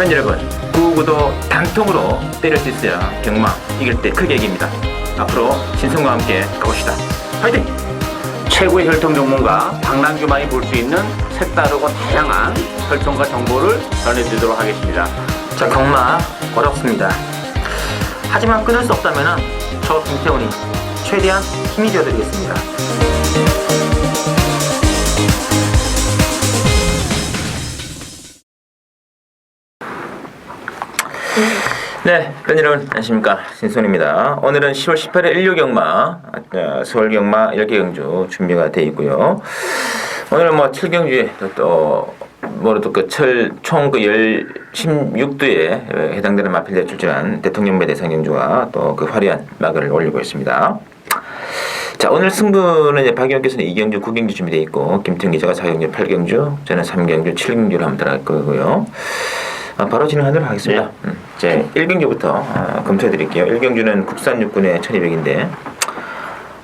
팬 여러분, 9구도 단통으로 때릴 수 있어야 경마 이길 때 크게 이깁니다. 앞으로 신성과 함께 가봅시다. 화이팅! 최고의 혈통 전문가 박남규만이 볼 수 있는 색다르고 다양한 혈통과 정보를 전해드리도록 하겠습니다. 자, 경마 어렵습니다. 하지만 끊을 수 없다면 저 김태훈이 최대한 힘이 되어드리겠습니다. 네, 팬 여러분 안녕하십니까, 신손입니다. 오늘은 10월 18일 일요경마 서울경마 10개 경주 준비가 되어 있고요. 오늘은 뭐 7경주에 총 16두에 해당되는 마필대에 출전한 대통령배 대상경주와 또 그 화려한 막을 올리고 있습니다. 자, 오늘 승부는 이제 박 의원께서는 2경주, 9경주 준비되어 있고, 김태형 기자가 4경주, 8경주, 저는 3경주, 7경주로 한번 들어갈 거고요. 바로 진행하도록 하겠습니다. 네. 1경주부터 검토해 드릴게요. 1경주는 국산 육군의 1200인데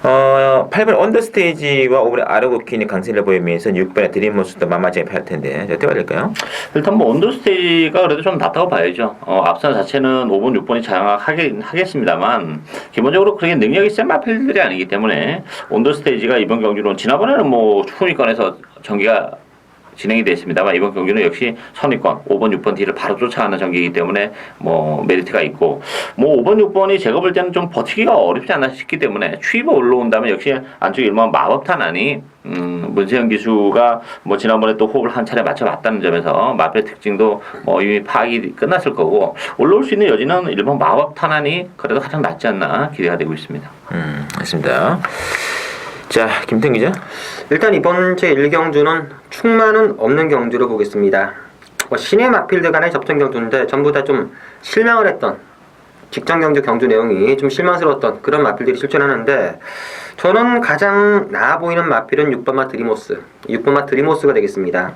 8번 언더스테이지와 5번의 아르고퀸이 강세를 보이면서 6번의 드림모스도 만만치 않게 팔 텐데 어떻게 될까요? 일단 뭐 언더스테이지가 그래도 좀 낫다고 봐야죠. 앞선 자체는 5번, 6번이 장악하긴 하겠습니다만 기본적으로 그렇게 능력이 센 마필들이 아니기 때문에 언더스테이지가 이번 경주는 지난번에는 뭐 후위권에서 전개가 진행이 됐습니다만 이번 경기는 역시 선위권 5번, 6번 뒤를 바로 쫓아가는 전기이기 때문에 뭐 메리트가 있고, 뭐 5번, 6번이 제가 볼 때는 좀 버티기가 어렵지 않나 싶기 때문에 추위가 올라온다면 역시 안쪽에 일반 마법탄환이 문세영 기수가 뭐 지난번에 또 호흡을 한 차례 맞춰봤다는 점에서 마필 특징도 이미 파악이 끝났을 거고, 올라올 수 있는 여지는 일반 마법탄환이 그래도 가장 낫지 않나 기대가 되고 있습니다. 알겠습니다. 자, 김태형 기자. 일단 이번 제1경주는 충만은 없는 경주로 보겠습니다. 신의 마필들 간의 접전 경주인데 전부 다 좀 실망을 했던, 직전 경주 내용이 좀 실망스러웠던 그런 마필들이 출전하는데, 저는 가장 나아 보이는 마필은 6번마 드리모스, 6번마 드리모스가 되겠습니다.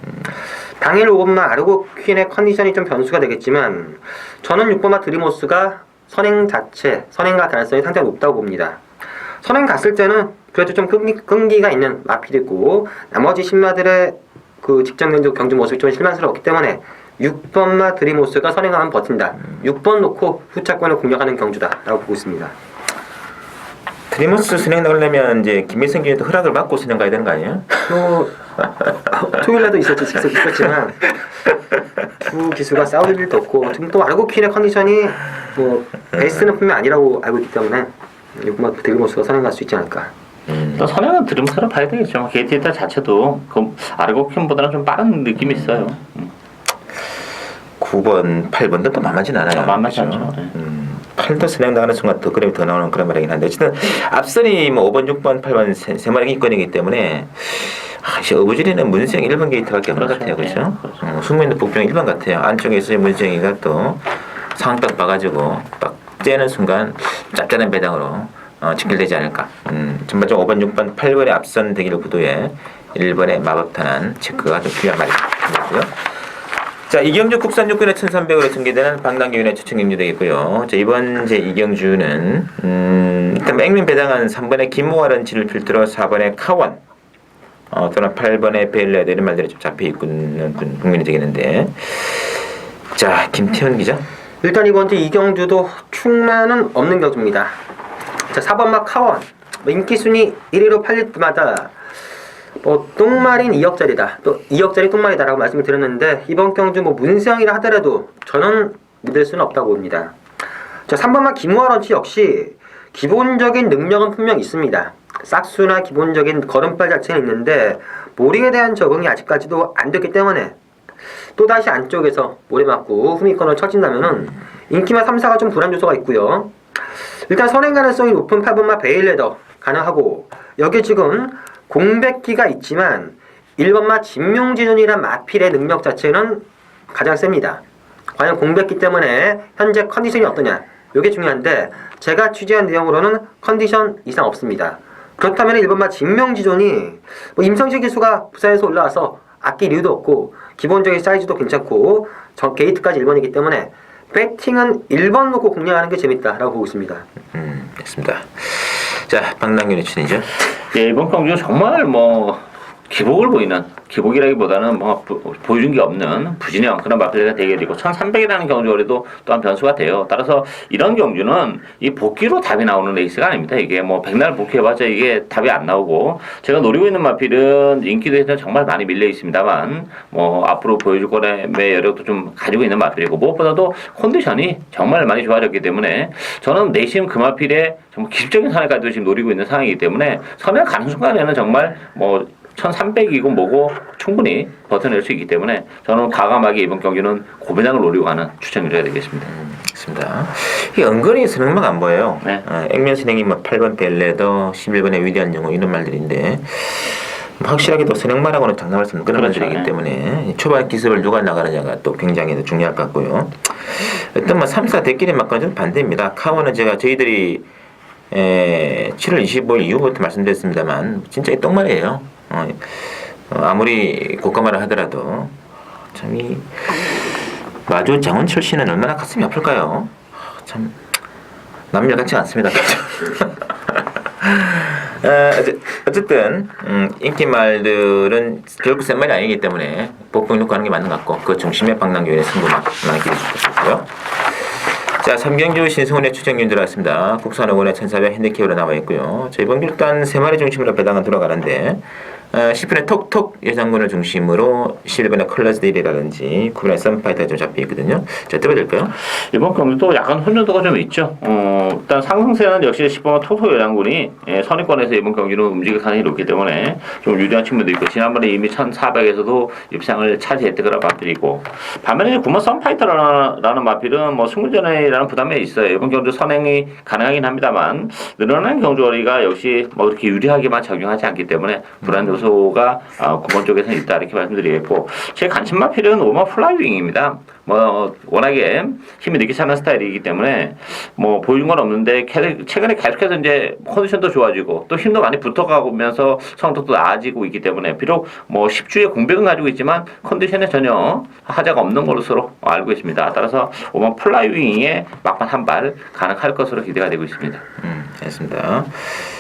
당일 5번마 아르고퀸의 컨디션이 좀 변수가 되겠지만 저는 6번마 드리모스가 선행가 가능성이 상당히 높다고 봅니다. 선행 갔을 때는 그래도 좀 끈기가 있는 마필이고, 나머지 신마들의 그 직전 경주 모습이 좀 실망스러웠기 때문에 6번마 드리모스가 선행하면 버틴다. 6번 놓고 후차권을 공략하는 경주다라고 보고 있습니다. 드리모스 선행 나오려면 이제 김일성 기자도 허락을 받고 선행 가야 되는 거 아니에요? 토요일날도 있었지만 두 기수가 싸울 일도 없고, 지금 또 아르고퀸의 컨디션이 뭐 베스트는 분명 아니라고 알고 있기 때문에 6번마 드리모스가 선행 갈 수 있지 않을까. 또 선행은 드림스를 봐야 되겠죠. 게이트 자체도 그 아르고퀸보다는 좀 빠른 느낌이 있어요. 9번, 8번도 또 만만치 않아요. 만만치 않죠. 8도 선행 나가는 순간 더 그림이 더 나오는 그런 말이긴 한데, 어쨌든 앞선이 뭐 5번, 6번, 8번 세 마리 기권이기 때문에 어부지리는 문수영 1번 게이트밖에 없는 것 같아요. 그렇죠? 숙면도 북병 1번 같아요. 안쪽에서 문수영이가 또 상딱 봐가지고 딱 째는 순간 짭짤한 배당으로 직결되지 않을까. 전반적으로 5번, 6번, 8번의 앞선 대결 구도에 1번의 마법탄환 체크가 좀 필요한 말이고요. 자, 이경주 국산 육군의 1300으로 전개되는 박남규의 초청경주 되겠고요. 자, 이번 제2경주는 일단 액면 배당한 3번의 김모아런치를 필두로 4번의 카원, 또는 8번의 벨레 이런 말들이 좀 잡혀 있는 국민이 되겠는데, 자, 김태현 기자. 일단 이번 제2경주도 충만은 없는 경주입니다. 자, 4번마 카원, 인기순위 1위로 팔릴 때마다 똥말인 2억짜리다, 또 2억짜리 똥말이다라고 말씀을 드렸는데, 이번 경주 문세영이라 하더라도 저는 믿을 수는 없다고 봅니다. 자, 3번마 김호아런치 역시 기본적인 능력은 분명 있습니다. 싹수나 기본적인 걸음발 자체는 있는데 모링에 대한 적응이 아직까지도 안 됐기 때문에 또다시 안쪽에서 모래 맞고 후미권을 쳐진다면은 인기마 3사가 좀 불안 요소가 있고요. 일단 선행 가능성이 높은 8번마 베일레더 가능하고, 여기 지금 공백기가 있지만 1번마 진명진훈이란 마필의 능력 자체는 가장 셉니다. 과연 공백기 때문에 현재 컨디션이 어떠냐, 이게 중요한데 제가 취재한 내용으로는 컨디션 이상 없습니다. 그렇다면 1번마 진명지존이 임성실 기수가 부산에서 올라와서 아낄 이유도 없고, 기본적인 사이즈도 괜찮고 게이트까지 1번이기 때문에 배팅은 1번 놓고 공략하는 게 재밌다라고 보고 있습니다. 됐습니다. 자, 박남규의 춘이죠. 예, 이번 경주 정말 뭐 기복을 보이는 기복이라기보다는 뭐 보여준 게 없는 부진형 그런 마필드가 되게 되고 1300이라는 경주거리도 또한 변수가 돼요. 따라서 이런 경주는 이 복귀로 답이 나오는 레이스가 아닙니다. 이게 뭐 백날 복귀해봤자 이게 답이 안 나오고 제가 노리고 있는 마필은 인기도에서는 정말 많이 밀려 있습니다만 뭐 앞으로 보여줄 거람의 여력도 좀 가지고 있는 마필이고 무엇보다도 컨디션이 정말 많이 좋아졌기 때문에 저는 내심 그 마필에 정말 기술적인 선행까지도 지금 노리고 있는 상황이기 때문에 선행 가는 순간에는 정말 뭐 1300이고 뭐고 충분히 버텨낼 수 있기 때문에 저는 과감하게 이번 경기는 고배당을 노리고 가는 추천드려야 되겠습니다. 그렇습니다. 이 은근히 선행막 안 보여요. 네. 액면 선행이 뭐 8번 벨레더, 11번의 위대한 영웅 이런 말들인데 확실하게 또 선행마라고는 장담할 수 없는 그런 그렇죠. 말들이기 네. 때문에 초반 기습을 누가 나가느냐가 또 굉장히 중요할 것 같고요. 일단 뭐 3, 4 대끼리 맞고는 좀 반대입니다. 카오는 제가 저희들이 7월 25일 이후부터 말씀드렸습니다만 진짜 이 똥말이에요. 아무리 고가말을 하더라도 참 이 마주 장원철 씨는 얼마나 가슴이 아플까요? 참 남녀 같지 않습니다. 어쨌든 인기 말들은 결국 센 말이 아니기 때문에 복병 놓고 하는 게 맞는 것 같고 그 중심에 방랑교인의 승부만 기대해 주셨고요. 자, 3경주 신승훈의 추정률 들어왔습니다. 국산오건의 1400 핸디캡으로 나와 있고요. 자, 이번 일단 3마리 중심으로 배당은 돌아가는데 10분의 톡톡 여장군을 중심으로 11번의 컬러스데일이라든지 9번의 썬파이터가 좀 잡혀 있거든요. 자, 뜯어질까요? 이번 경기도 약간 혼돈도가 좀 있죠. 일단 상승세는 역시 10번 토토 여장군이 선입권에서 이번 경기는 움직일 가능성이 높기 때문에 좀 유리한 측면도 있고 지난번에 이미 1400에서도 입상을 차지했던 그런 마필이고 반면에 9번 썬파이터라는 마필은 뭐 승무전이라는 부담이 있어요. 이번 경주 선행이 가능하긴 합니다만 늘어나는 경주거리가 역시 뭐 그렇게 유리하게만 적용하지 않기 때문에 불안 요소가 9번 쪽에서는 있다 이렇게 말씀드리겠고 제 관심 마필은 5번 플라이윙입니다. 뭐 워낙에 힘이 늦게 차는 스타일이기 때문에 뭐 보여준 건 없는데 최근에 계속해서 이제 컨디션도 좋아지고 또 힘도 많이 붙어가면서 성적도 나아지고 있기 때문에 비록 뭐 10주의 공백은 가지고 있지만 컨디션에 전혀 하자가 없는 것으로 알고 있습니다. 따라서 5번 플라이윙에 막판 한 발 가능할 것으로 기대가 되고 있습니다. 알겠습니다.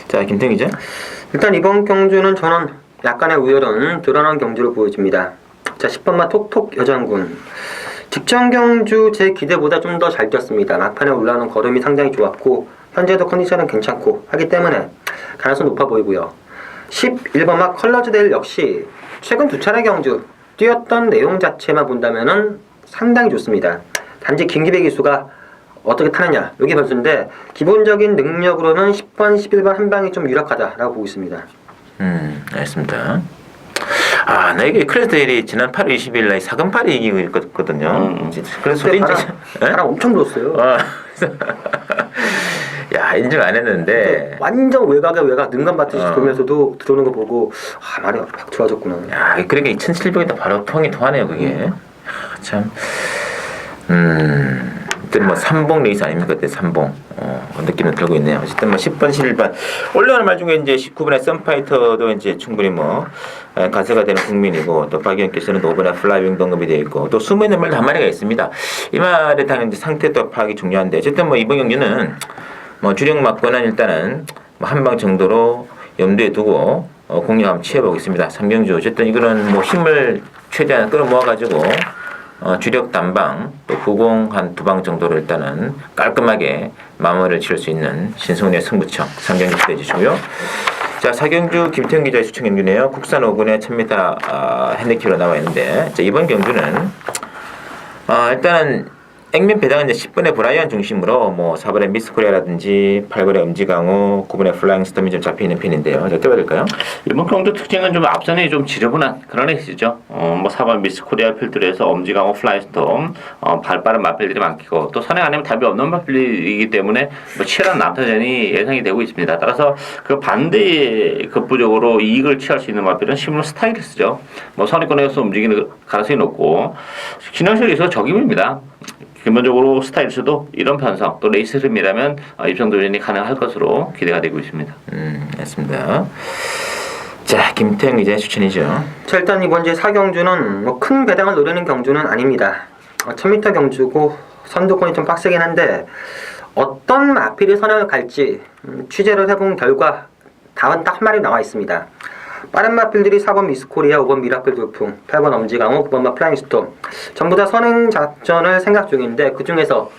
자, 김태형 기자. 일단 이번 경주는 저는 약간의 우열은 드러난 경주를 보여줍니다. 자, 10번마 톡톡 여장군. 직전 경주 제 기대보다 좀 더 잘 뛰었습니다. 막판에 올라오는 걸음이 상당히 좋았고 현재도 컨디션은 괜찮고 하기 때문에 가능성 높아 보이고요. 11번마 컬러즈데일 역시 최근 두 차례 경주 뛰었던 내용 자체만 본다면은 상당히 좋습니다. 단지 김기배 기수가 어떻게 타느냐 여기 변수인데 기본적인 능력으로는 10번, 11번 한 방이 좀 유력하다라고 보고 있습니다. 알겠습니다. 아, 나 이게 크레스데일이 지난 8월 20일 날 사금팔이 이기고 있거든요. 그래서 소리 바람 엄청 불었어요. 야, 인정 안 했는데. 완전 외곽에 외곽 능감 받듯이 돌면서도 들어오는 거 보고 아, 말이 확 좋아졌구나. 야, 그러니까 2,700에다 바로 통이 통하네요, 그게. 참. 그때 뭐 삼봉 레이스 아닙니까? 그때 삼봉 느낌은 들고 있네요. 어쨌든 뭐 10번, 11번 올라가는 말 중에 이제 19번의 썬파이터도 이제 충분히 뭐 가세가 되는 국민이고 또 박영께서는 5번의 플라이윙 등급이 되어 있고 또 숨어 있는 말도 한 마리가 있습니다. 이 말에 따른 상태 또 파악이 중요한데 어쨌든 뭐 이번 경기는 뭐 주력 맞고는 일단은 뭐 한 방 정도로 염두에 두고 공략 한번 취해보겠습니다. 3경주 어쨌든 이거는 뭐 힘을 최대한 끌어모아가지고 주력 단방 또 후공 한 2방 정도로 일단은 깔끔하게 마무리를 지을 수 있는 신승훈의 승부처 3경주 기대해 주시고요. 자, 4경주 김태형 기자의 수청 경주네요. 국산 5군의 1000m 핸디캡으로 나와 있는데 자, 이번 경주는 일단은 액면 배당은 이제 10번의 브라이언 중심으로 뭐 4번의 미스코리아라든지 8번의 엄지강호, 9번의 플라잉 스톰이 좀 잡혀 있는 편인데요. 자, 어떻게 될까요? 이번 경주 특징은 좀 앞선이 좀 지저분한 그런 레이스죠. 뭐 4번 미스코리아 필드에서 엄지강호, 플라잉 스톰, 발빠른 마필들이 많고 또 선행 아니면 답이 없는 마필이기 때문에 뭐 치열한 난타전이 예상이 되고 있습니다. 따라서 그 반대의 급부적으로 이익을 취할 수 있는 마필은 시뮬 스타일리스죠. 뭐 선행권에서 움직이는 가능성이 높고 진영실에서 적임입니다. 기본적으로 스타일스도 이런 편성 또 레이스 흐름이라면 입성 도전이 가능할 것으로 기대가 되고 있습니다. 알겠습니다. 자, 김태형 기자의 추천이죠. 자, 일단 이번 제 4경주는 뭐 큰 배당을 노리는 경주는 아닙니다. 1000m 경주고 선두권이 좀 빡세긴 한데 어떤 마필이 선행을 갈지 취재를 해본 결과 답은 딱 한 마리 나와 있습니다. 빠른 마필들이 4번 미스코리아, 5번 미라클 돌풍, 8번 엄지강호, 9번 마 플라잉 스톰 전부 다 선행 작전을 생각 중인데 그 중에서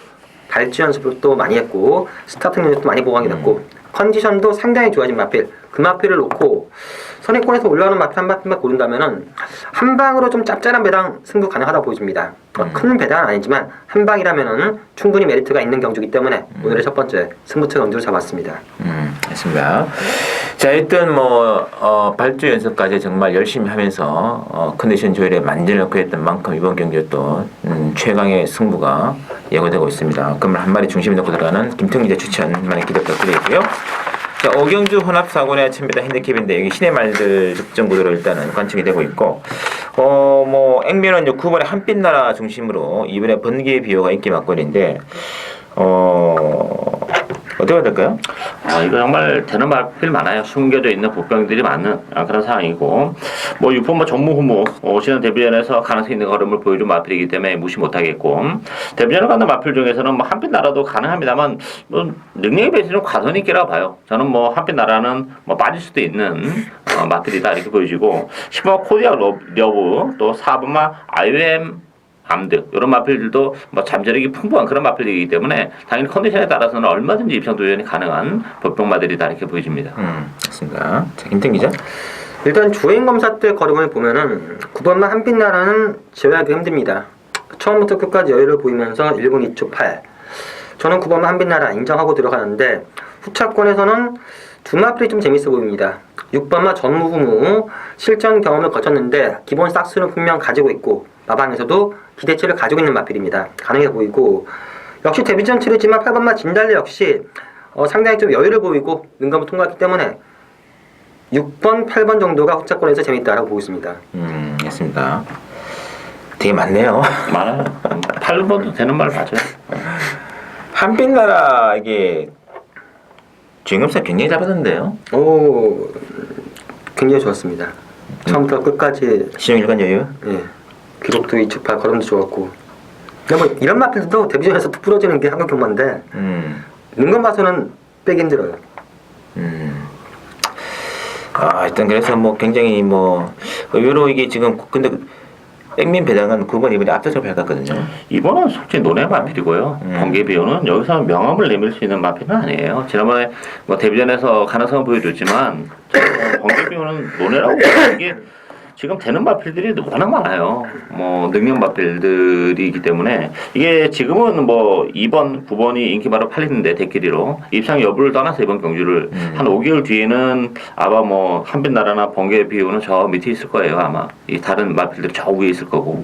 발주 연습을 또 많이 했고 스타팅 연습도 많이 보강이 됐고 컨디션도 상당히 좋아진 마필 그 마필을 놓고 선행권에서 올라오는 마필 한 마필만 고른다면은 한 방으로 좀 짭짤한 배당 승부 가능하다 보여집니다. 큰 배당은 아니지만 한 방이라면은 충분히 메리트가 있는 경주이기 때문에 오늘의 첫 번째 승부처 경주를 잡았습니다. 알겠습니다. 자, 일단 발주 연습까지 정말 열심히 하면서 컨디션 조율에 만전을 구했던 만큼 이번 경기에 또 최강의 승부가 예고되고 있습니다. 그러면 한 마리 중심에 놓고 들어가는 김태형 기자 추천 많은 기대 부탁드리고요. 자, 오경주 혼합 사고내 1000m 핸디캡인데 여기 신의 말들 득점 구도로 일단은 관측이 되고 있고, 액면은 9번의 한빛나라 중심으로 이번에 번개의 비호가 인기 막걸리인데, 어떻게 해야 될까요? 이거 정말 되는 마필 많아요. 숨겨져 있는 복병들이 많은 그런 상황이고, 6번 전무후무 지난 데뷔전에서 가능성 있는 걸음을 보여준 마필이기 때문에 무시 못하겠고, 데뷔전을 가는 마필 중에서는 한빛 나라도 가능합니다만 능력에 비해서는 과선 있기라고 봐요. 저는 한빛 나라는 빠질 수도 있는 마필이다 이렇게 보여지고, 10번 코디아 러브 또 4번만 IOM 암드 이런 마필들도 잠재력이 풍부한 그런 마필이기 때문에 당연히 컨디션에 따라서는 얼마든지 입상 도전이 가능한 법병마들이다 이렇게 보여집니다. 맞습니다. 자, 김태형 기자. 일단 주행 검사 때 걸음을 보면은 9번만 한빛나라는 제외하기 힘듭니다. 처음부터 끝까지 여유를 보이면서 1분 2초 8. 저는 9번만 한빛나라 인정하고 들어가는데 후차권에서는 두 마필이 좀 재밌어 보입니다. 6번마 전무후무 실전 경험을 거쳤는데 기본 싹수는 분명 가지고 있고 마방에서도 기대치를 가지고 있는 마필입니다. 가능해 보이고 역시 데뷔전 치르지만 8번마 진달래 역시 상당히 좀 여유를 보이고 능감을 통과했기 때문에 6번, 8번 정도가 후차권에서 재밌다라고 보고 있습니다. 했습니다. 되게 많네요. 많아요. 8번도 되는 말 맞아요. 한빛나라 이게 주행검사 굉장히 잘하던데요. 오, 굉장히 좋았습니다. 처음부터 끝까지 신용일관 여유. 예, 기록도 2초 8, 걸음도 좋았고. 근데 이런 마필도 데뷔전에서 툭 부러지는 게 한국 경마인데 능감 봐서는 빼기 힘들어요. 일단 그래서 굉장히 의외로 이게 지금 근데 백민 배당은 9번 이번에 앞서서 밝았거든요. 이번은 솔직히 논의 마필이고요. 번개 비호는 여기서 명함을 내밀 수 있는 마필은 아니에요. 지난번에 데뷔전에서 가능성을 보여줬지만 번개 비호는 논의라고 보면 이게 지금 되는 마필들이 워낙 많아요. 능력 마필들이기 때문에 이게 지금은 2번, 9번이 인기 바로 팔리는데 대끼리로 입상 여부를 떠나서 이번 경주를 한 5개월 뒤에는 아마 한빛나라나 번개 비호는 저 밑에 있을 거예요. 아마 이 다른 마필들이 저 위에 있을 거고.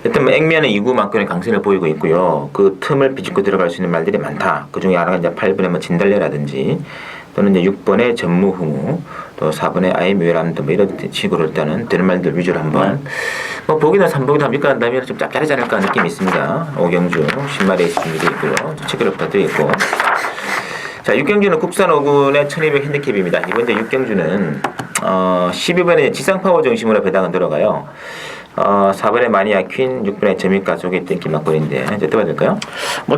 일단 액면은 2구만큼의 강세를 보이고 있고요. 그 틈을 비집고 들어갈 수 있는 말들이 많다. 그 중에 하나가 이제 8번의 진달래라든지 또는 이제 6번의 전무후무 또 4번의 아이뮤람도 이런 식으로 일단은 되는 말들 위주로 한번 보기나 3보기나 합니까 한다면 좀 짭짤하지 않을까 느낌이 있습니다. 오경주 10마리에 준비되어 있고요. 체크를 부탁드리겠고, 자, 6경주는 국산 5군의 1200 핸디캡입니다. 이번 이제 6경주는 12번에 지상파워 중심으로 배당은 들어가요. 4번의 마니아 퀸, 6번의 재미가 속에 땡기 막걸리인데 이제 어떻게 될까요?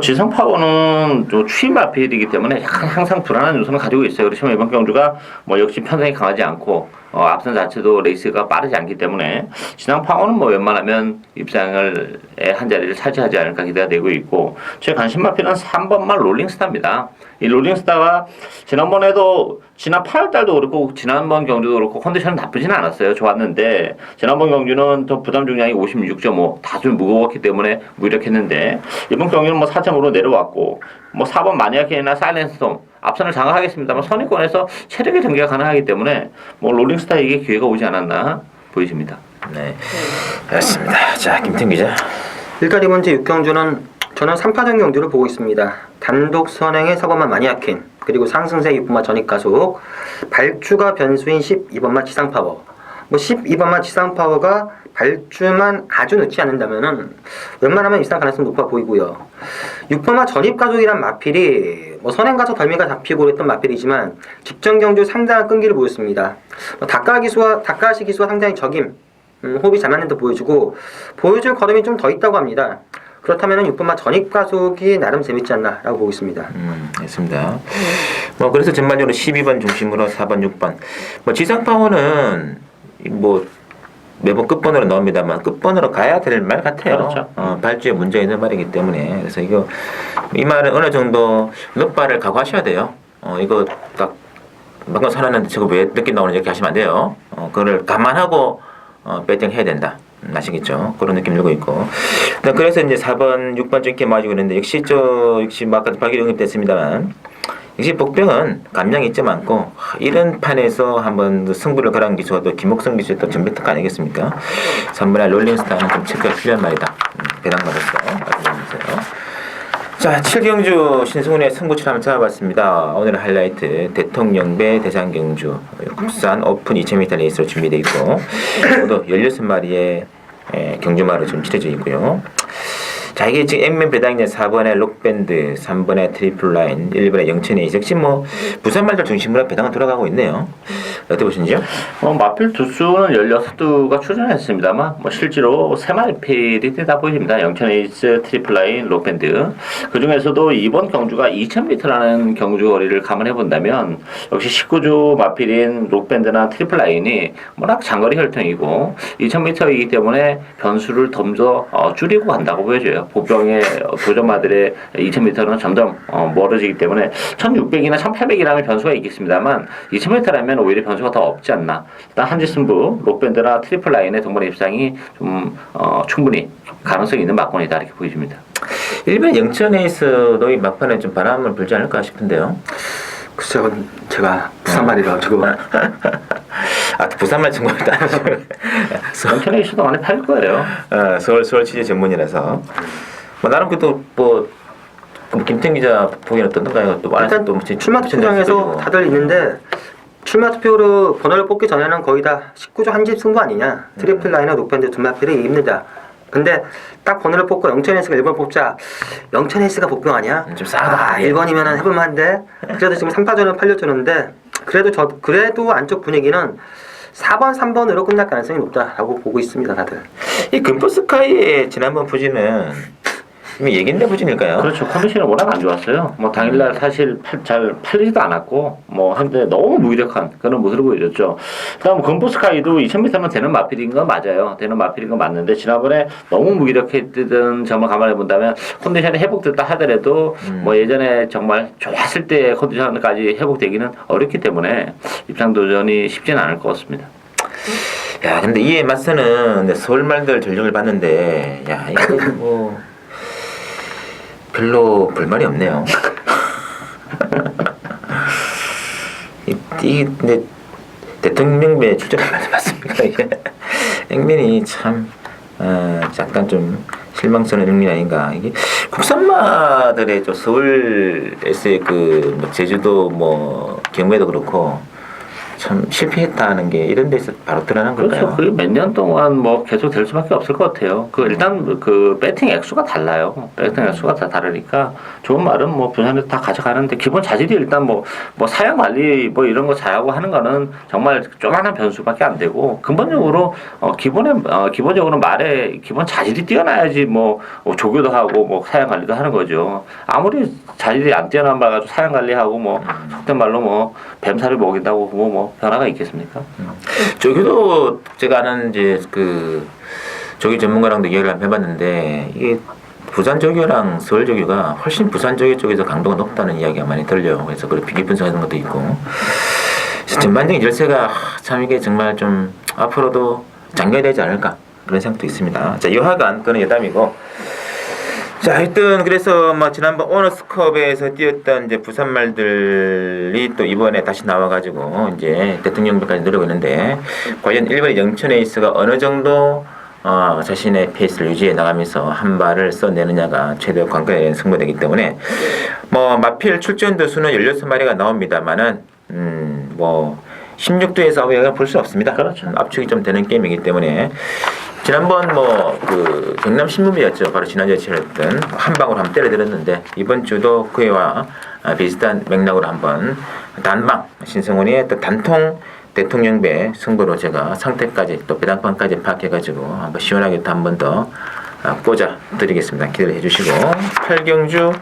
지상 파워는 좀 추임 마필이기 때문에 항상 불안한 요소는 가지고 있어요. 그렇지만 이번 경주가 역시 편성이 강하지 않고 앞선 자체도 레이스가 빠르지 않기 때문에 지상 파워는 웬만하면 입상을 한 자리를 차지하지 않을까 기대가 되고 있고, 제 관심 마필은 3번만 롤링스타입니다. 이 롤링스타가 지난번에도 지난 8월달도 그렇고 지난번 경주도 그렇고 컨디션은 나쁘진 않았어요. 좋았는데 지난번 경주는 더 부담 중량이 56.5 다소 무거웠기 때문에 무력했는데 이번 경주는 4.5로 내려왔고 4번 마니아켄이나 사일렌스톰 앞선을 장악하겠습니다만 선의권에서 체력의 전개가 가능하기 때문에 롤링스타에게 기회가 오지 않았나 보여집니다. 네, 알겠습니다. 자, 김태형 기자. 일단 이번 주 6경주는 저는 3파전 경주를 보고 있습니다. 단독 선행의 4번마 마니아킨, 그리고 상승세 6번마 전입가속, 발주가 변수인 12번마 지상파워. 12번마 지상파워가 발주만 아주 늦지 않는다면은 웬만하면 입상 가능성 높아 보이고요. 6번마 전입가속이란 마필이 선행가서 덜미가 잡히고 그랬던 마필이지만 직전 경주 상당한 끈기를 보였습니다. 다카시 기수와 상당히 적임, 호흡이 잘 맞는 듯 보여주고 보여줄 걸음이 좀 더 있다고 합니다. 그렇다면 6번마 전입 가속이 나름 재밌지 않나라고 보고 있습니다. 알겠습니다. 뭐 그래서 전반적으로 12번 중심으로 4번, 6번. 뭐 지상 파워는 뭐 매번 끝번호로 나옵니다만 끝번호로 가야 될 말 같아요. 그렇죠. 발주에 문제 있는 말이기 때문에 그래서 이거 이 말은 어느 정도 넉발을 각오하셔야 돼요. 이거 딱 방금 사놨는데 저거 왜 늦게 나오는 이렇게 하시면 안 돼요. 그거를 감안하고 배팅해야 된다. 아시겠죠? 그런 느낌 들고 있고. 그래서 이제 4번, 6번 좀 이렇게 맞이고 있는데 역시 뭐 아까 발길이 언급됐습니다만 역시 복병은 감량이 있지 않고 이런 판에서 한번 승부를 가라는 기수가 또 김옥성 기수의 또 전배특가 아니겠습니까? 3번의 롤링스타는 좀 체크가 필요한 말이다. 배당 받았어. 말씀해주세요. 자, 7경주 신승훈의 승부치를 한번 찾아봤습니다. 오늘의 하이라이트 대통령배 대장경주 국산 오픈 2000m 레이스로 준비되어 있고 모두 16마리의 경주마로 좀 칠해져 있고요. 자, 이게 지금 엠맨 배당이냐 4번의 록밴드, 3번의 트리플라인, 1번의 영천에이스 역시 뭐 부산 말들 중심으로 배당은 돌아가고 있네요. 어떻게 보시는지요? 마필 두수는 16두가 출전했습니다만 뭐 실제로 3마리 필이 되다 보입니다. 영천에이스, 트리플라인, 록밴드. 그 중에서도 이번 경주가 2000m라는 경주 거리를 감안해 본다면 역시 19주 마필인 록밴드나 트리플라인이 워낙 장거리 혈통이고 2000m이기 때문에 변수를 좀 더 줄이고 간다고 보여져요. 보병의 도전마들의 2000m는 점점 멀어지기 때문에 1600이나 1800이라면 변수가 있겠습니다만 2000m라면 오히려 변수가 더 없지 않나. 일단 한지승부, 록밴드나 트리플 라인의 동반 입상이 좀 충분히 가능성이 있는 막권이다 이렇게 보여집니다. 일본 영천에서도 이 막판에 좀 바람을 불지 않을까 싶은데요. 글쎄요, 제가 부산말이라 가지고 부산말 전공이다. 영천에이스도 많이 팔 거예요. 서울 취재 전문이라서 뭐 나름 그래도 뭐 김태 기자 보기에는 어떤가요? 또 일단 또 출마 투표장에서 다들 있는데 출마 투표로 번호를 뽑기 전에는 거의 다 19조 한 집 승부 아니냐. 트리플 라인과 록밴드 두 마필이 이깁니다. 근데 딱 번호를 뽑고 영천에이스가 1번 뽑자. 영천에이스가 복병 아니야? 좀 싸다. 1번이면 해볼만한데. 그래도 지금 3파전을 팔려주는데 그래도 안쪽 분위기는 4번, 3번으로 끝날 가능성이 높다라고 보고 있습니다, 다들. 이 금포스카이의 지난번 부진은 이미 얘긴데 부진일까요? 그렇죠. 컨디션이 워낙 안 좋았어요. 뭐 당일날 사실 잘 팔리지도 않았고 뭐 한데 너무 무기력한 그런 모습을 보여줬죠. 다음 금포스카이도 2000m면 되는 마필인 건 맞아요. 되는 마필인 건 맞는데 지난번에 너무 무기력했던 점을 감안해 본다면 컨디션이 회복됐다 하더라도 뭐 예전에 정말 좋았을 때 컨디션까지 회복되기는 어렵기 때문에 입상 도전이 쉽지는 않을 것 같습니다. 야, 근데 이에 맞서는 서울 말들 전력을 봤는데 야, 이거 뭐 별로 불만이 없네요. 근데 대통령배 출전을 맞습니까? 이게 액면이 참 약간 좀 실망스러운 액면 아닌가. 이게 국산마들의 저 서울에서의 뭐 제주도 뭐 경매도 그렇고 참 실패했다는 게 이런 데서 바로 드러난 걸까요? 그렇죠. 그게 몇 년 동안 뭐 계속 될 수밖에 없을 것 같아요. 일단 그 배팅 액수가 달라요. 배팅 액수가 다 다르니까 좋은 말은 뭐 부산에서 다 가져가는데 기본 자질이 일단 뭐 사양 관리 뭐 이런 거 잘하고 하는 거는 정말 조만한 변수밖에 안 되고 근본적으로 기본적으로 말에 기본 자질이 뛰어나야지 뭐 조교도 하고 뭐 사양 관리도 하는 거죠. 아무리 자질이 안 뛰어난 말 가지고 사양 관리하고 뭐 속된 말로 뭐 뱀살을 먹인다고 뭐 변화가 있겠습니까? 조교도 제가 아는 이제 조교 전문가랑도 이야기를 한번 해봤는데 이게 부산 조교랑 서울 조교가 훨씬 부산 조교 쪽에서 강도가 높다는 이야기가 많이 들려요. 그래서 그런 비교 분석하는 것도 있고 전반적인 열세가 참 이게 정말 좀 앞으로도 장려야 되지 않을까 그런 생각도 있습니다. 자, 여하간 그는 여담이고. 자, 하여튼 그래서 뭐 지난번 오너스컵에서 뛰었던 이제 부산 말들이 또 이번에 다시 나와가지고 이제 대통령배까지 누르고 있는데 과연 일본의 영천에이스가 어느 정도 자신의 페이스를 유지해 나가면서 한 발을 써내느냐가 최대 관건이 되는 승부되기 때문에 뭐 마필 출전도 수는 16마리가 나옵니다만은 뭐 16도에서 아웃을 볼 수 없습니다. 그렇죠. 압축이 좀 되는 게임이기 때문에 지난번 경남 신문비였죠. 바로 지난주에 치렀던 한 방울 한번 때려들었는데 이번 주도 그와 비슷한 맥락으로 한번 단방 신승훈의 또 단통 대통령배 승부로 제가 상태까지 또 배당판까지 파악해가지고 한번 시원하게 또 한 번 더 꽂아 드리겠습니다. 기대를 해주시고 8경주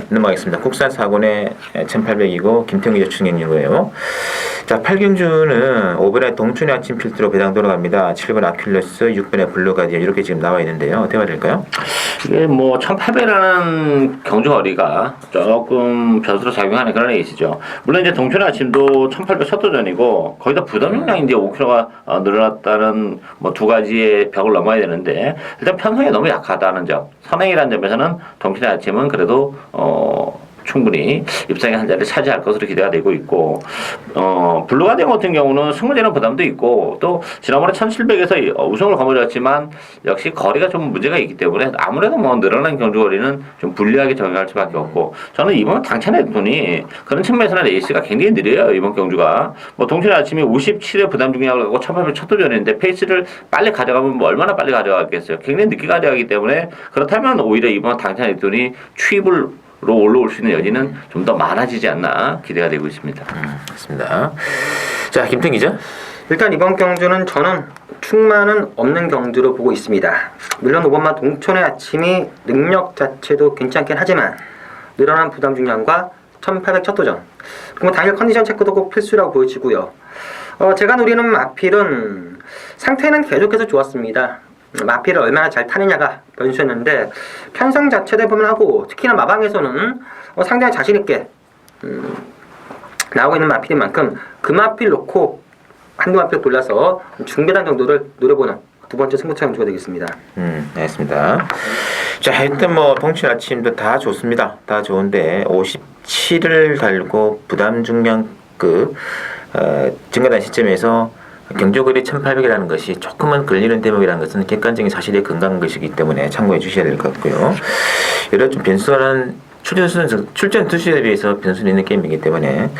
넘어가겠습니다. 국산 4군에 1800이고 김태웅 주충행이고요. 자, 8경주는 5번에 동춘의 아침 필드로 배당 돌아갑니다. 7번 아큘레스, 6번에 블루가디언 이렇게 지금 나와 있는데요. 어떻게 봐야 될까요? 이게 뭐 1800이라는 경주 거리가 조금 변수로 작용하는 그런 케이스죠. 물론 이제 동춘의 아침도 1800 첫 도전이고 거기다 부담 용량이 이제 5kg가 늘어났다는 뭐 두 가지의 벽을 넘어야 되는데 일단 편성이 너무 약하다는 점. 선행이라는 점에서는 동춘의 아침은 그래도 충분히 입상의 한 자리를 차지할 것으로 기대가 되고 있고 블루가디언 같은 경우는 승무제는 부담도 있고 또 지난번에 1700에서 우승을 거머쥐었지만 역시 거리가 좀 문제가 있기 때문에 아무래도 뭐 늘어난 경주거리는 좀 불리하게 적용할 수밖에 없고 저는 이번 당찬의 돈이 그런 측면에서는 레이스가 굉장히 느려요. 이번 경주가 뭐 동춘의 아침이 57에 부담 중량을 갖고 1800 첫 도전인데 페이스를 빨리 가져가면 뭐 얼마나 빨리 가져가겠어요. 굉장히 늦게 가져가기 때문에 그렇다면 오히려 이번 당찬의 돈이 추입을 로 올라올 수 있는 여지는 좀 더 많아지지 않나 기대가 되고 있습니다. 맞습니다. 자, 김태웅 기자. 일단 이번 경주는 저는 충만은 없는 경주로 보고 있습니다. 물론 5번마 동촌의 아침이 능력 자체도 괜찮긴 하지만 늘어난 부담 중량과 1800 첫 도전 그리고 당일 컨디션 체크도 꼭 필수라고 보여지고요. 제가 노리는 마필은 상태는 계속해서 좋았습니다. 마필을 얼마나 잘 타느냐가 변수였는데 편성 자체도 해보면 특히나 마방에서는 상당히 자신있게 나오고 있는 마필인 만큼 그 마필 놓고 한두 마필 골라서 중계단 정도를 노려보는 두 번째 승부처 경주가 되겠습니다. 알겠습니다. 자, 일단 뭐 동춘 아침도 다 좋습니다. 다 좋은데 57을 달고 부담 중량급 증가단 시점에서 경주거리 1800이라는 것이 조금은 걸리는 대목이라는 것은 객관적인 사실에 근거한 것이기 때문에 참고해 주셔야 될 것 같고요. 여러 좀 변수는 출전 투수에 비해서 변수는 있는 게임이기 때문에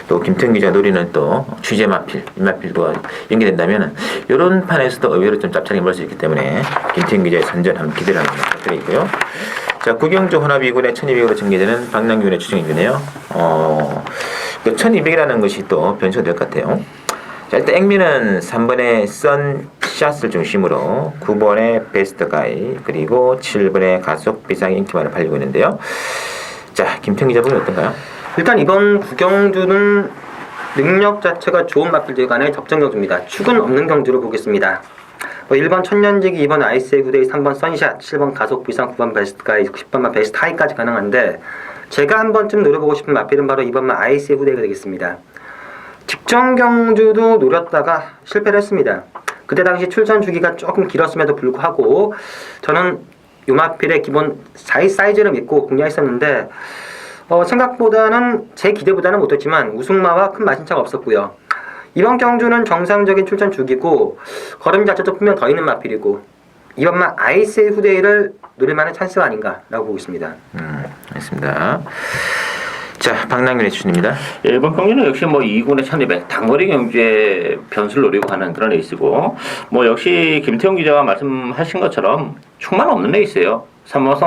또 김태웅 기자 노리는 또 취재 마필, 인마필도 연계된다면 이런 판에서도 의외로 좀 짭짤하게 몰 수 있기 때문에 김태웅 기자의 선전 한번 기대를 한번 부탁드리고요. 자, 구경주 혼합2군에 1200으로 전개되는 박남균의 추정이네요. 1200이라는 것이 또 변수가 될 것 같아요. 자, 일단 액면은 3번의 선샷을 중심으로 9번의 베스트 가이 그리고 7번의 가속 비상 인기만을 팔리고 있는데요. 자, 김태웅 기자 보기 어떤가요? 일단 이번 구경주는 능력 자체가 좋은 마필들 간의 접전 경주입니다. 축은 없는 경주로 보겠습니다. 1번 천년지기, 2번 아이스의 후대이, 3번 선샷, 7번 가속 비상, 9번 베스트 가이, 10번만 베스트 하이까지 가능한데 제가 한 번쯤 노려보고 싶은 마필은 바로 2번만 아이스의 후대이가 되겠습니다. 직전 경주도 노렸다가 실패를 했습니다. 그때 당시 출전 주기가 조금 길었음에도 불구하고 저는 요마필의 기본 사이즈를 믿고 공략했었는데 생각보다는 제 기대보다는 못했지만 우승마와 큰 마신차가 없었고요. 이번 경주는 정상적인 출전 주기고 걸음 자체도 분명 더 있는 마필이고 이번만 아이스의 후대위를 노릴만한 찬스가 아닌가라고 보고 있습니다. 알겠습니다. 자, 박남균의 추천입니다. 예, 이번 경기는 역시 뭐 2군의 1200 단거리 경주에 변수를 노리고 하는 그런 레이스고 뭐 역시 김태웅 기자가 말씀하신 것처럼 충만 없는 레이스예요. 3번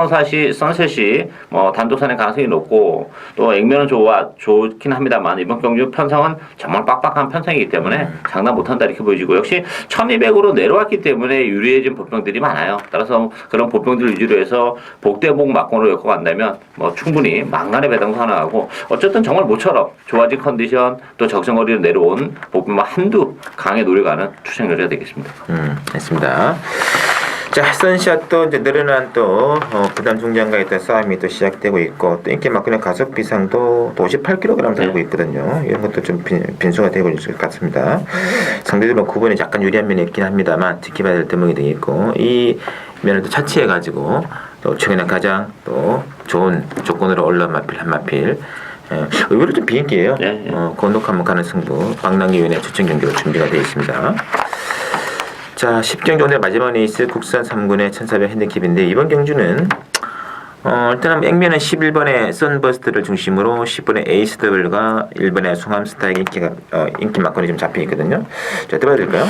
선셋이 뭐 단독선의 가능성이 높고 또 액면은 좋긴 합니다만 이번 경주 편성은 정말 빡빡한 편성이기 때문에 장담 못한다 이렇게 보여지고 역시 1200으로 내려왔기 때문에 유리해진 보병들이 많아요. 따라서 그런 보병들 위주로 해서 복대복 막공으로 엮어 간다면 뭐 충분히 망간의 배당도 가능하고 어쨌든 정말 모처럼 좋아진 컨디션 또 적정거리로 내려온 보병만 한두 강에 노려가는 추천거리가 되겠습니다. 됐습니다. 자, 선샷도 이제 늘어난 또 부담 중량과의 또 싸움이 또 시작되고 있고 또 인기 막근의 가속 비상도 또 58kg 달고 있거든요. 이런 것도 좀 변수가 되고 있을 것 같습니다. 상대적으로 9번이 약간 유리한 면이 있긴 합니다만 지켜봐야 될 대목이 되겠고 이 면을 또 차치해 가지고 또 최근에 가장 또 좋은 조건으로 올라온 마필 한 마필. 의외로 좀 비인기예요. 건독하면 가는 승부 박남기 위원의 추천 경기로 준비가 되어 있습니다. 자, 10경주 오늘 마지막 레이스 국산 3군의 1400 핸디캡인데 이번 경주는 일단은 액면은 11번의 선버스트를 중심으로 10번의 에이스 더블과 1번의 송암스타의 인기 막건이 좀 잡혀 있거든요. 자, 어떻게 봐야 될까요?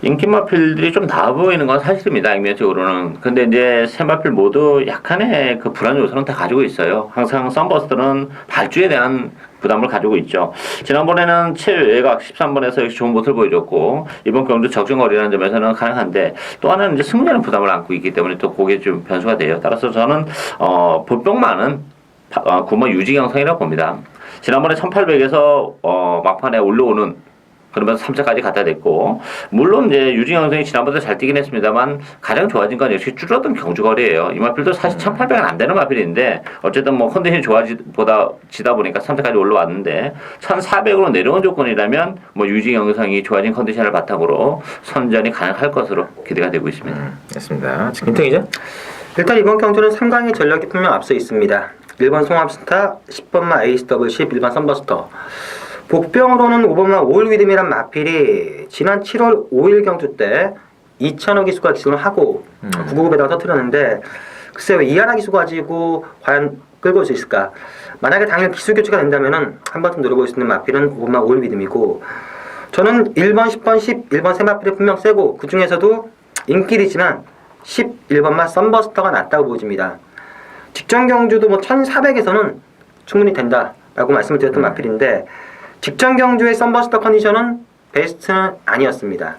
인기 마필들이 좀 나아 보이는 건 사실입니다. 액면적으로는. 근데 이제 세 마필 모두 약간의 그 불안 요소는 다 가지고 있어요. 항상 썬버스터는 발주에 대한 부담을 가지고 있죠. 지난번에는 7외곽 13번에서 역시 좋은 모습을 보여줬고 이번 경기도 적정거리라는 점에서는 가능한데 또 하나는 이제 승리하는 부담을 안고 있기 때문에 또 그게 좀 변수가 돼요. 따라서 저는 보병만은 9번 유지 형성이라고 봅니다. 지난번에 1800에서 막판에 올라오는 그러면서 3차까지 갖다 댔고 물론 이제 유진 형성이 지난번에 잘 뛰긴 했습니다만 가장 좋아진 건 역시 줄어든 경주거리예요. 이 마필도 사실 1800은 안 되는 마필인데 어쨌든 뭐 컨디션이 좋아지다 보니까 3차까지 올라왔는데 1400으로 내려온 조건이라면 뭐 유진 형성이 좋아진 컨디션을 바탕으로 선전이 가능할 것으로 기대가 되고 있습니다. 맞습니다. 김태기죠? 일단 이번 경주는 3강의 전력이 분명 앞서 있습니다. 1번 송합스타, 10번마 에이스더블10, 1번 썬버스터. 복병으로는 5번마 올위드미란 마필이 지난 7월 5일 경주 때 2,000호 기수가 기술을 하고 999에다가 터뜨렸는데 글쎄요, 이하나 기수 가지고 과연 끌고 올 수 있을까? 만약에 당일 기수 교체가 된다면은 한 번쯤 노려볼 수 있는 마필은 5번마 올위드미고 저는 1번, 10번, 11번 세 마필이 분명 세고 그 중에서도 인기도 있지만 11번마 썬버스터가 낫다고 보여집니다. 직전 경주도 뭐 1400에서는 충분히 된다라고 말씀을 드렸던 마필인데 직전 경주의 썬버스터 컨디션은 베스트는 아니었습니다.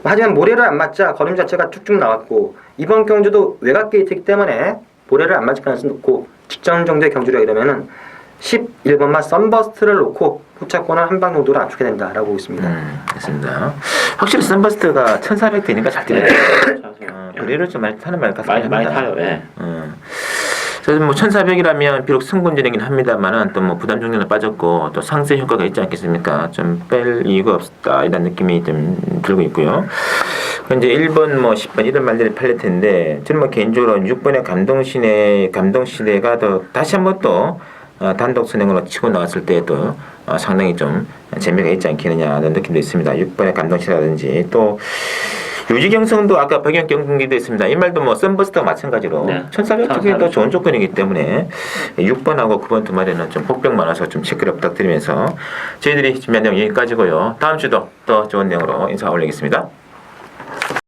하지만 모래를 안 맞자 걸음 자체가 쭉쭉 나왔고 이번 경주도 외곽 게이트이기 때문에 모래를 안 맞을 가능성이 높고 직전 정도의 경주력 이러면은 11번마 썬버스트를 놓고 후차권을 한 방 정도로 낮추게 된다라고 보고 있습니다. 맞습니다. 확실히 썬버스트가 1400 되니까 잘 뛰네. 그래를 좀 많이 타는 말 같습니다. 많이 타요. 예. 그래서 뭐 1400이라면 비록 승군전이긴 합니다만은 또 뭐 부담 중량도 빠졌고 또 상세 효과가 있지 않겠습니까? 좀 뺄 이유가 없다 이런 느낌이 좀 들고 있고요. 이제 1번 뭐 10번 이런 말들이 팔릴 텐데 저는 뭐 개인적으로 6번의 감동시대가 더 다시 한번 또 단독 선행으로 치고 나왔을 때도 상당히 좀 재미가 있지 않겠느냐 하는 느낌도 있습니다. 6번의 감동시대라든지 또 유지경성도 아까 박영 경기도 있습니다. 이 말도 뭐 썬버스터와 마찬가지로 1400쪽이 더 좋은 조건이기 때문에 6번하고 9번 두 마리는 좀 폭병 많아서 좀 체크를 부탁드리면서 저희들이 준비한 내용 여기까지고요. 다음 주도 더 좋은 내용으로 인사 올리겠습니다.